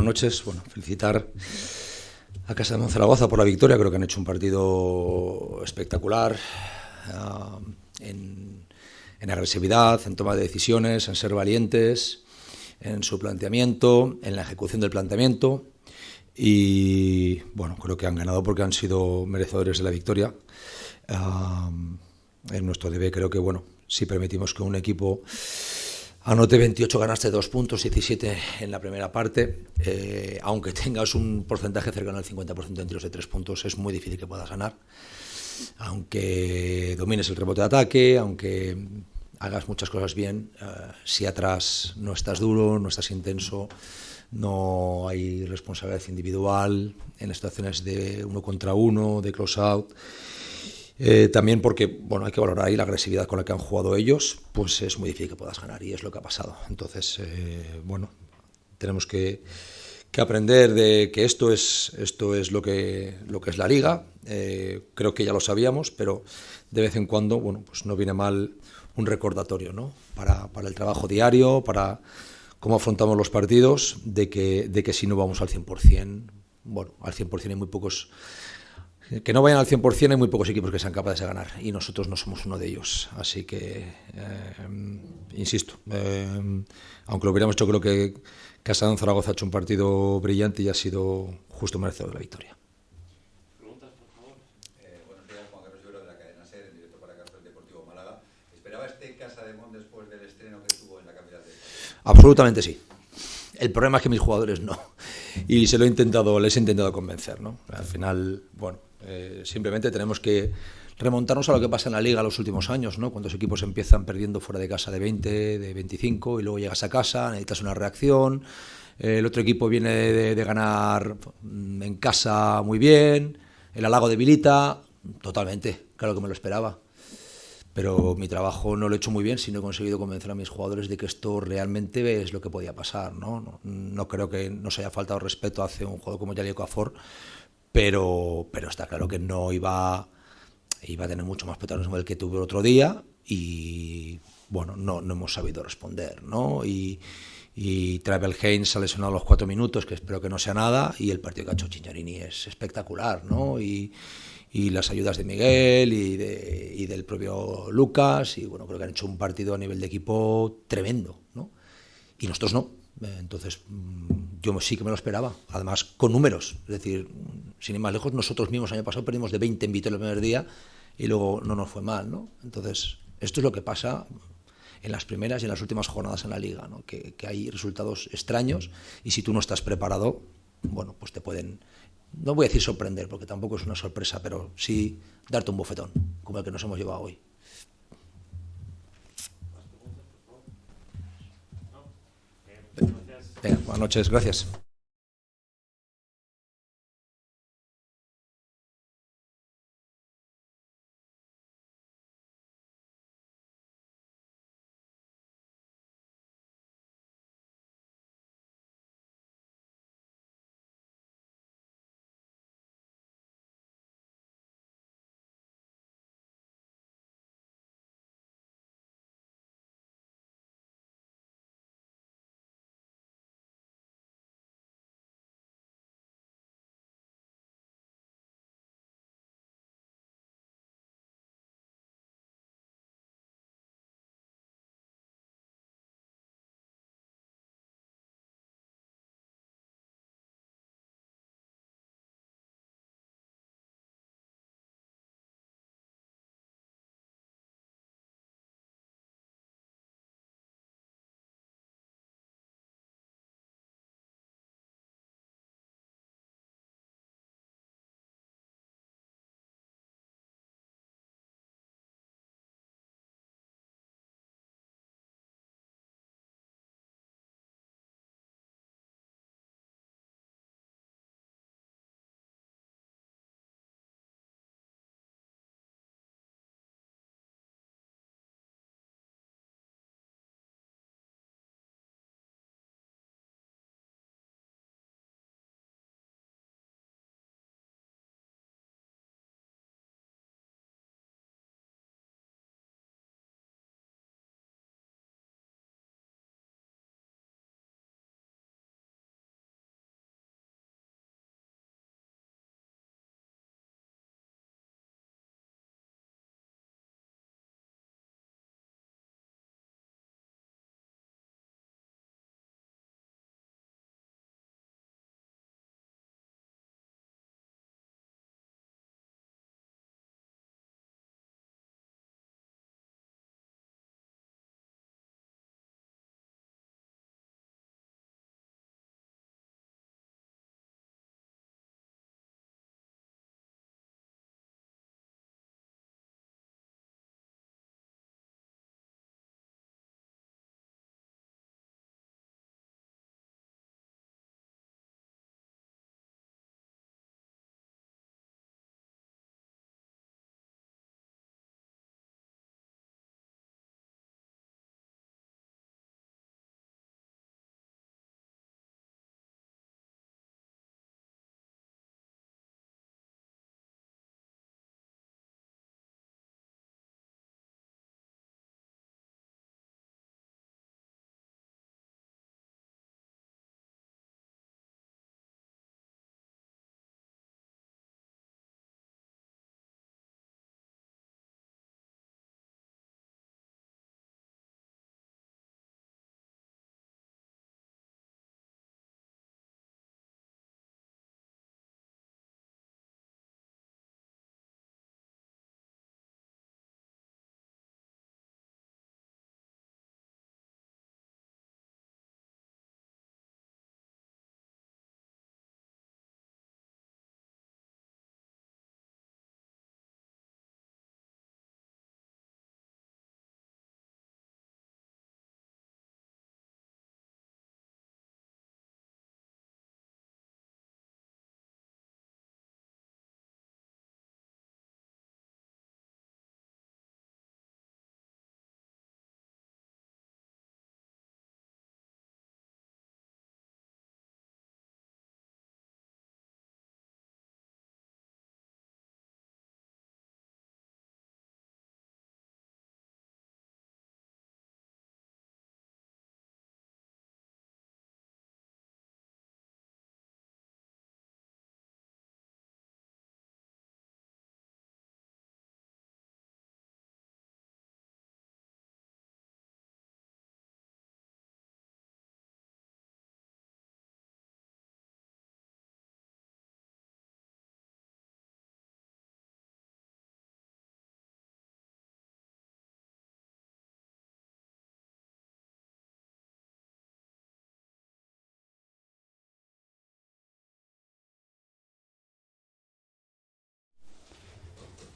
buenas noches. Bueno, felicitar a Casa de Zaragoza por la victoria. Creo que han hecho un partido espectacular en agresividad, en toma de decisiones, en ser valientes, en su planteamiento, en la ejecución del planteamiento. Y bueno, creo que han ganado porque han sido merecedores de la victoria. En nuestro debe creo que, bueno, si permitimos que un equipo anote 28, ganaste 2 puntos, 17 en la primera parte, aunque tengas un porcentaje cercano al 50% en tiros de 3 puntos, es muy difícil que puedas ganar. Aunque domines el rebote de ataque, aunque hagas muchas cosas bien, si atrás no estás duro, no estás intenso, no hay responsabilidad individual en situaciones de 1 contra 1, de close out. También porque, bueno, hay que valorar ahí la agresividad con la que han jugado ellos, pues es muy difícil que puedas ganar y es lo que ha pasado. Entonces, bueno, tenemos que aprender de que esto es lo que es la liga. Creo que ya lo sabíamos, pero de vez en cuando, bueno, pues no viene mal un recordatorio, ¿no? Para el trabajo diario, para cómo afrontamos los partidos, de que si no vamos al 100%, bueno, al 100% hay muy pocos. Que no vayan al 100%, hay muy pocos equipos que sean capaces de ganar y nosotros no somos uno de ellos. Así que, insisto, aunque lo hubiéramos hecho, creo que Casa de Zaragoza ha hecho un partido brillante y ha sido justo merecedor de la victoria. Preguntas, por favor. Buenos días, Juan Carlos Lloro de la cadena SER, en directo para Cartel Deportivo Málaga. ¿Esperaba este Casa de Mon después del estreno que tuvo en la capital del país? Absolutamente sí. El problema es que mis jugadores no. Y les he intentado convencer, ¿no? Al final, bueno, simplemente tenemos que remontarnos a lo que pasa en la liga los últimos años, ¿no? Cuando los equipos empiezan perdiendo fuera de casa de 20, de 25 y luego llegas a casa, necesitas una reacción. El otro equipo viene de ganar en casa muy bien, el halago debilita, totalmente, claro que me lo esperaba. Pero mi trabajo no lo he hecho muy bien si no he conseguido convencer a mis jugadores de que esto realmente es lo que podía pasar, ¿no? No creo que nos haya faltado respeto hacia un jugador como Yali Okafor, pero está claro que no iba a tener mucho más protagonismo del que tuve el otro día y, bueno, no hemos sabido responder, ¿no? Y Travel Haynes se ha lesionado a los 4 minutos, que espero que no sea nada, y el partido que ha hecho Cignarini es espectacular, ¿no? Y las ayudas de Miguel y del propio Lucas, y bueno, creo que han hecho un partido a nivel de equipo tremendo, ¿no? Y nosotros no. Entonces, yo sí que me lo esperaba, además con números, es decir, sin ir más lejos, nosotros mismos el año pasado perdimos de 20 en Vitoria el primer día y luego no nos fue mal, ¿no? Entonces, esto es lo que pasa en las primeras y en las últimas jornadas en la liga, ¿no? Que hay resultados extraños y si tú no estás preparado, bueno, pues te pueden, no voy a decir sorprender, porque tampoco es una sorpresa, pero sí darte un bofetón, como el que nos hemos llevado hoy. ¿Más preguntas, por favor? ¿No? Gracias. Venga, buenas noches, gracias.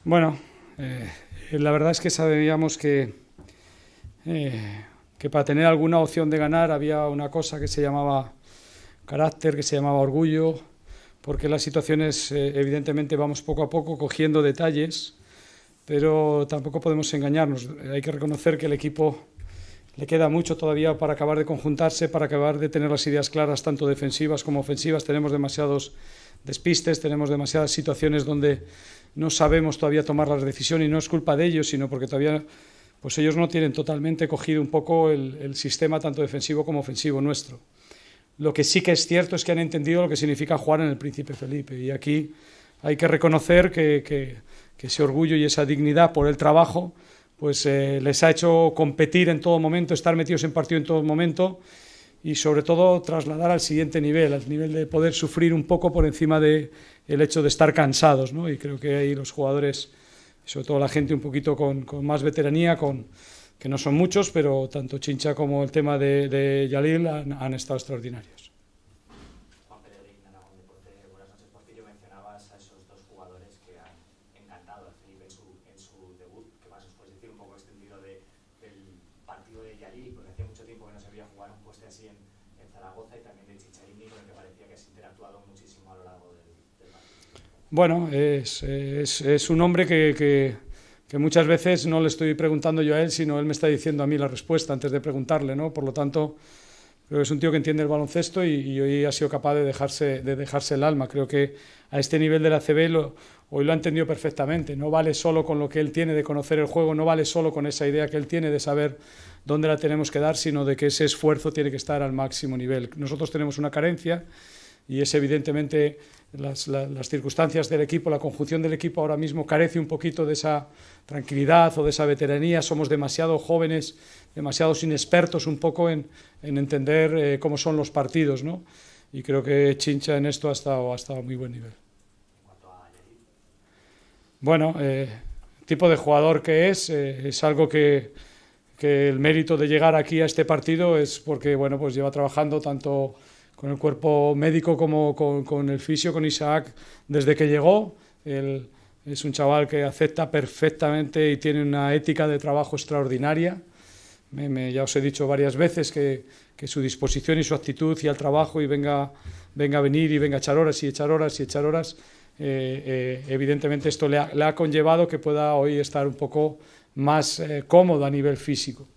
Bueno, la verdad es que sabíamos que para tener alguna opción de ganar había una cosa que se llamaba carácter, que se llamaba orgullo, porque las situaciones evidentemente vamos poco a poco cogiendo detalles, pero tampoco podemos engañarnos. Hay que reconocer que el equipo le queda mucho todavía para acabar de conjuntarse, para acabar de tener las ideas claras, tanto defensivas como ofensivas. Tenemos demasiados despistes, tenemos demasiadas situaciones donde no sabemos todavía tomar las decisiones, y no es culpa de ellos, sino porque todavía pues ellos no tienen totalmente cogido un poco el sistema tanto defensivo como ofensivo nuestro. Lo que sí que es cierto es que han entendido lo que significa jugar en el Príncipe Felipe, y aquí hay que reconocer que ese orgullo y esa dignidad por el trabajo pues les ha hecho competir en todo momento, estar metidos en partido en todo momento, y sobre todo trasladar al siguiente nivel, al nivel de poder sufrir un poco por encima del hecho de estar cansados, ¿no? Y creo que ahí los jugadores, sobre todo la gente un poquito con más veteranía, que no son muchos, pero tanto Chincha como el tema de Yalil han estado extraordinarios. Juan Pellegrín, Aragón Deporte, buenas noches. Porfirio, mencionabas a esos dos jugadores que han encantado a Felipe en su debut. ¿Qué más os puedes decir un poco extendido del partido de Yalil? Porque hacía mucho tiempo que no se veía jugar un puesto así en Zaragoza, y también de Chicharini, con el que parecía que has interactuado muchísimo a lo largo del partido. Bueno, es un hombre que muchas veces no le estoy preguntando yo a él, sino él me está diciendo a mí la respuesta antes de preguntarle, ¿no? Por lo tanto, creo que es un tío que entiende el baloncesto, y hoy ha sido capaz de dejarse el alma. Creo que a este nivel del ACB hoy lo ha entendido perfectamente. No vale solo con lo que él tiene de conocer el juego, no vale solo con esa idea que él tiene de saber dónde la tenemos que dar, sino de que ese esfuerzo tiene que estar al máximo nivel. Nosotros tenemos una carencia, y es evidentemente las circunstancias del equipo, la conjunción del equipo ahora mismo carece un poquito de esa tranquilidad o de esa veteranía. Somos demasiado jóvenes, demasiados inexpertos un poco en entender cómo son los partidos, ¿no? Y creo que Chincha en esto ha estado a muy buen nivel. En cuanto a Yalil, Bueno, tipo de jugador que es algo que el mérito de llegar aquí a este partido es porque, bueno, pues lleva trabajando tanto con el cuerpo médico como con el fisio, con Isaac, desde que llegó. Él es un chaval que acepta perfectamente y tiene una ética de trabajo extraordinaria. Ya os he dicho varias veces que su disposición y su actitud y al trabajo, y venga a venir y venga a echar horas y echar horas y echar horas, evidentemente esto le ha conllevado que pueda hoy estar un poco más cómodo a nivel físico.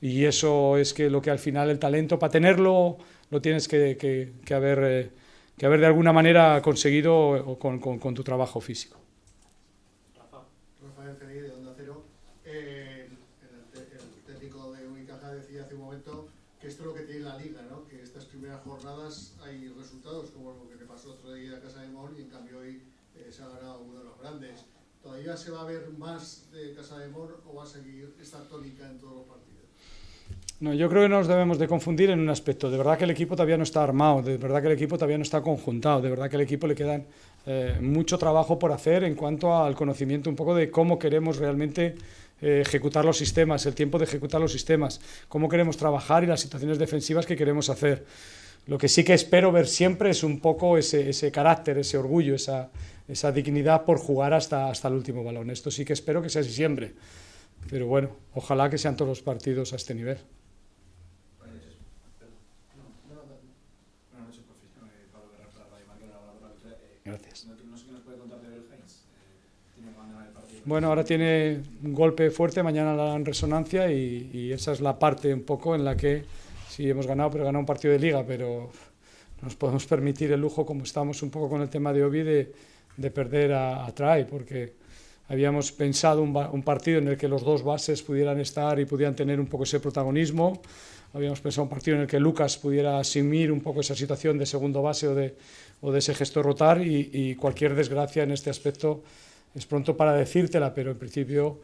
Y eso es que lo que al final el talento, para tenerlo, lo tienes que haber de alguna manera conseguido con tu trabajo físico. Rafael Feliz, de Onda Cero. El técnico de Unicaja decía hace un momento que esto es lo que tiene la Liga, ¿no? Que estas primeras jornadas hay resultados como lo que le pasó otro día a Casa de Mon, y en cambio hoy se ha ganado uno de los grandes. ¿Todavía se va a ver más de Casa de Mon o va a seguir esta tónica en todos los partidos? No, yo creo que no nos debemos de confundir en un aspecto. De verdad que el equipo todavía no está armado, de verdad que el equipo todavía no está conjuntado, de verdad que al equipo le quedan mucho trabajo por hacer en cuanto al conocimiento un poco de cómo queremos realmente ejecutar los sistemas, el tiempo de ejecutar los sistemas, cómo queremos trabajar y las situaciones defensivas que queremos hacer. Lo que sí que espero ver siempre es un poco ese carácter, ese orgullo, esa dignidad por jugar hasta el último balón. Esto sí que espero que sea así siempre. Pero bueno, ojalá que sean todos los partidos a este nivel. Gracias. No sé qué nos puede contar de Belhains. Tiene que ganar el partido. Bueno, ahora tiene un golpe fuerte, mañana le dan resonancia, y esa es la parte un poco en la que sí hemos ganado, pero ganado un partido de liga, pero nos podemos permitir el lujo, como estamos un poco con el tema de Obi, de perder a Trai, porque habíamos pensado un partido en el que los dos bases pudieran estar y pudieran tener un poco ese protagonismo. Habíamos pensado un partido en el que Lucas pudiera asumir un poco esa situación de segundo base o de ese gesto rotar, y cualquier desgracia en este aspecto es pronto para decírtela, pero en principio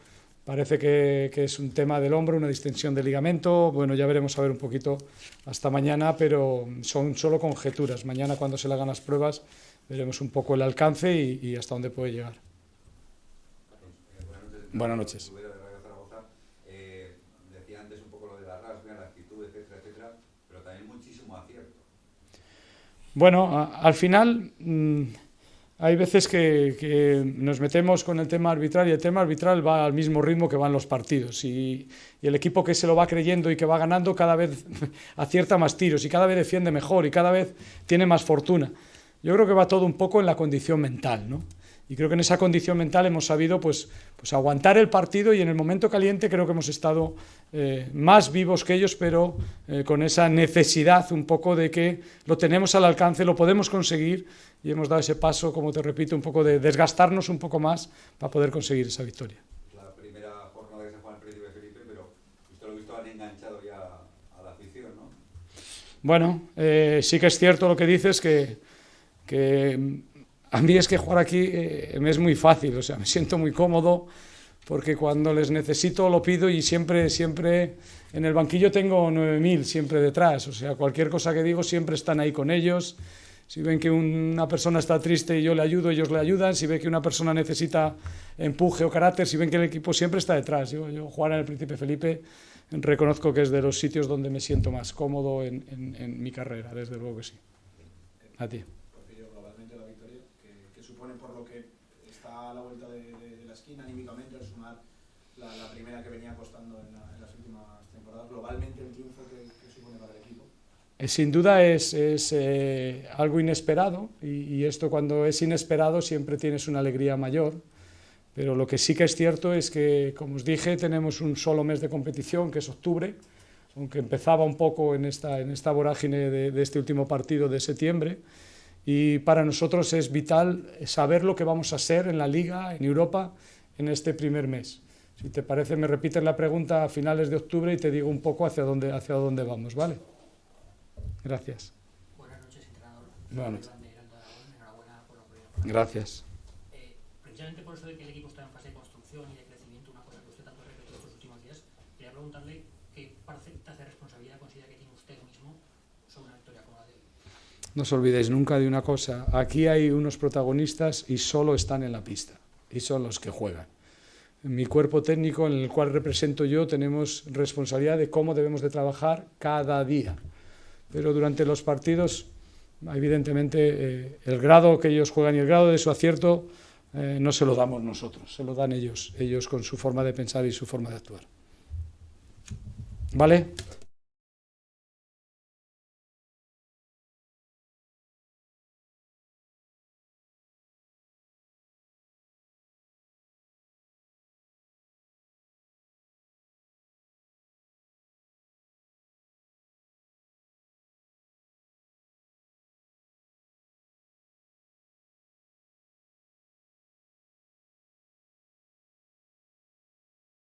parece que es un tema del hombro, una distensión del ligamento. Bueno, ya veremos a ver un poquito hasta mañana, pero son solo conjeturas. Mañana, cuando se le hagan las pruebas, veremos un poco el alcance y hasta dónde puede llegar. Buenas noches. Decía antes un poco lo de la rasga, la actitud, etcétera, etcétera, pero también muchísimo acierto. Bueno, al final Hay veces que nos metemos con el tema arbitral y el tema arbitral va al mismo ritmo que van los partidos y el equipo que se lo va creyendo y que va ganando cada vez acierta más tiros y cada vez defiende mejor y cada vez tiene más fortuna. Yo creo que va todo un poco en la condición mental, ¿no? Y creo que en esa condición mental hemos sabido pues aguantar el partido y en el momento caliente creo que hemos estado más vivos que ellos, pero con esa necesidad un poco de que lo tenemos al alcance, lo podemos conseguir y hemos dado ese paso, como te repito, un poco de desgastarnos un poco más para poder conseguir esa victoria. La primera jornada que se juega en el Príncipe Felipe, pero usted lo ha visto, han enganchado ya a la afición, ¿no? Bueno, sí que es cierto lo que dices, que a mí es que jugar aquí me es muy fácil, o sea, me siento muy cómodo porque cuando les necesito lo pido y siempre en el banquillo tengo 9.000 siempre detrás, o sea, cualquier cosa que digo siempre están ahí con ellos. Si ven que una persona está triste y yo le ayudo, ellos le ayudan. Si ven que una persona necesita empuje o carácter, si ven que el equipo siempre está detrás. Yo jugar en el Príncipe Felipe reconozco que es de los sitios donde me siento más cómodo en mi carrera, desde luego que sí. A ti. Globalmente la victoria, que supone por lo que está a la vuelta de la esquina anímicamente, al sumar la primera que venía costando en las últimas temporadas, globalmente el triunfo que supone para el equipo. Sin duda es algo inesperado y esto cuando es inesperado siempre tienes una alegría mayor, pero lo que sí que es cierto es que, como os dije, tenemos un solo mes de competición, que es octubre, aunque empezaba un poco en esta vorágine de este último partido de septiembre, y para nosotros es vital saber lo que vamos a ser en la Liga, en Europa, en este primer mes. Si te parece, me repites la pregunta a finales de octubre y te digo un poco hacia dónde vamos, ¿vale? Gracias. Buenas noches, entrenador. Buenas noches. Enhorabuena por lo que... Gracias. Precisamente por eso de que el equipo está en fase de construcción y de crecimiento, una cosa que usted tanto repetido estos últimos días, quería preguntarle qué parcelas de responsabilidad considera que tiene usted mismo sobre una victoria como la de hoy. No os olvidéis nunca de una cosa, aquí hay unos protagonistas y solo están en la pista, y son los que juegan. En mi cuerpo técnico, en el cual represento yo, tenemos responsabilidad de cómo debemos de trabajar cada día. Pero durante los partidos, evidentemente, el grado que ellos juegan y el grado de su acierto no se lo damos nosotros, se lo dan ellos con su forma de pensar y su forma de actuar. ¿Vale?